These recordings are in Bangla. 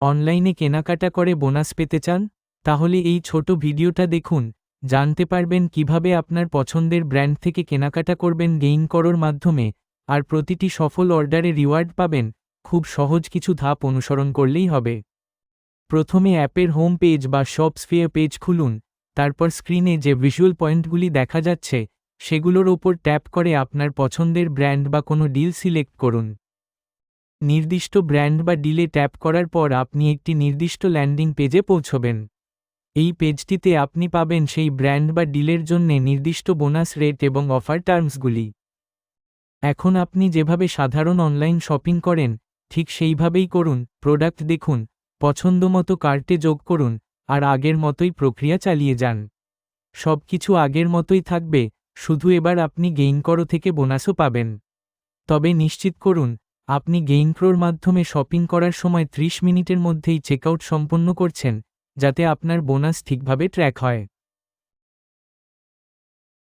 অনলাইনে কেনাকাটা করে বোনাস পেতে চান? তাহলে এই ছোট ভিডিওটা দেখুন, জানতে পারবেন কিভাবে আপনার পছন্দের ব্র্যান্ড থেকে কেনাকাটা করবেন গেইন করোর মাধ্যমে, আর প্রতিটি সফল অর্ডারে রিওয়ার্ড পাবেন। খুব সহজ কিছু ধাপ অনুসরণ করলেই হবে। প্রথমে অ্যাপের হোম পেজ বা শপস্ফিয়ার পেজ খুলুন, তারপর স্ক্রিনে যে ভিজুয়াল পয়েন্টগুলি দেখা যাচ্ছে, সেগুলোর ওপর ট্যাপ করে আপনার পছন্দের ব্র্যান্ড বা কোনো ডিল সিলেক্ট করুন। নির্দিষ্ট ব্র্যান্ড বা ডিলে ট্যাপ করার পর আপনি একটি নির্দিষ্ট ল্যান্ডিং পেজে পৌঁছবেন। এই পেজটিতে আপনি পাবেন সেই ব্র্যান্ড বা ডিলের জন্যে নির্দিষ্ট বোনাস রেট এবং অফার টার্মসগুলি। এখন আপনি যেভাবে সাধারণ অনলাইন শপিং করেন, ঠিক সেইভাবেই করুন। প্রোডাক্ট দেখুন, পছন্দমতো কার্টে যোগ করুন, আর আগের মতোই প্রক্রিয়া চালিয়ে যান। সবকিছু আগের মতোই থাকবে, শুধু এবার আপনি গেইন করো থেকে বোনাসও পাবেন। তবে নিশ্চিত করুন, আপনি গেইন প্রোর মাধ্যমে শপিং করার সময় 30 মিনিটের মধ্যেই চেকআউট সম্পন্ন করছেন, যাতে আপনার বোনাস ঠিকভাবে ট্র্যাক হয়।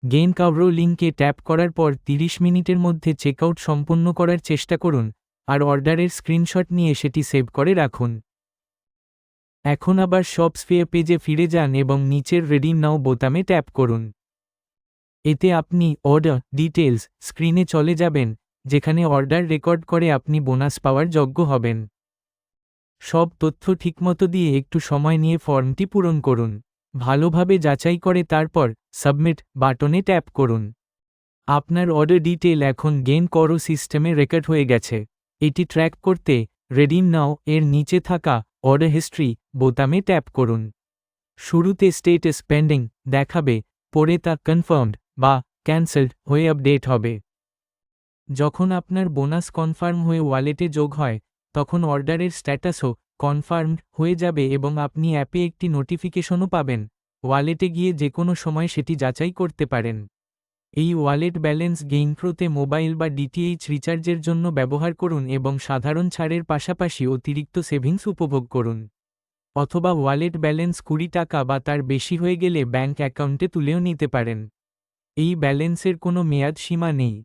গেইন কাভ্রো লিঙ্কে ট্যাপ করার পর 30 মিনিটের মধ্যে চেকআউট সম্পন্ন করার চেষ্টা করুন, আর অর্ডারের স্ক্রিনশট নিয়ে সেটি সেভ করে রাখুন। এখন আবার শপস্ফিয়ার পেজে ফিরে যান এবং নিচের রিডিম নাও বোতামে ট্যাপ করুন। এতে আপনি অর্ডার ডিটেলস স্ক্রিনে চলে যাবেন, যেখানে অর্ডার রেকর্ড করে আপনি বোনাস পাওয়ার যোগ্য হবেন। সব তথ্য ঠিকমতো দিয়ে একটু সময় নিয়ে ফর্মটি পূরণ করুন। ভালোভাবে যাচাই করে তারপর সাবমিট বাটনে ট্যাপ করুন। আপনার অর্ডার ডিটেল এখন গেইন করো সিস্টেমে রেকর্ড হয়ে গেছে। এটি ট্র্যাক করতে রিডিম নাও এর নিচে থাকা অর্ডার হিস্ট্রি বোতামে ট্যাপ করুন। শুরুতে স্টেটাস পেন্ডিং দেখাবে, পরে তা কনফার্মড বা ক্যান্সেলড হয়ে আপডেট হবে। যখন আপনার বোনাস কনফার্ম হয়ে ওয়ালেটে যোগ হয়, তখন অর্ডারের স্ট্যাটাসও কনফার্মড হয়ে যাবে এবং আপনি অ্যাপে একটি নোটিফিকেশনও পাবেন। ওয়ালেটে গিয়ে যে কোনো সময় সেটি যাচাই করতে পারেন। এই ওয়ালেট ব্যালেন্স গেইন প্রোতে মোবাইল বা ডিটিএইচ রিচার্জের জন্য ব্যবহার করুন এবং সাধারণ ছাড়ের পাশাপাশি অতিরিক্ত সেভিংস উপভোগ করুন। অথবা ওয়ালেট ব্যালেন্স 20 টাকা বা তার বেশি হয়ে গেলে ব্যাঙ্ক অ্যাকাউন্টে তুলেও নিতে পারেন। এই ব্যালেন্সের কোনো মেয়াদ সীমা নেই।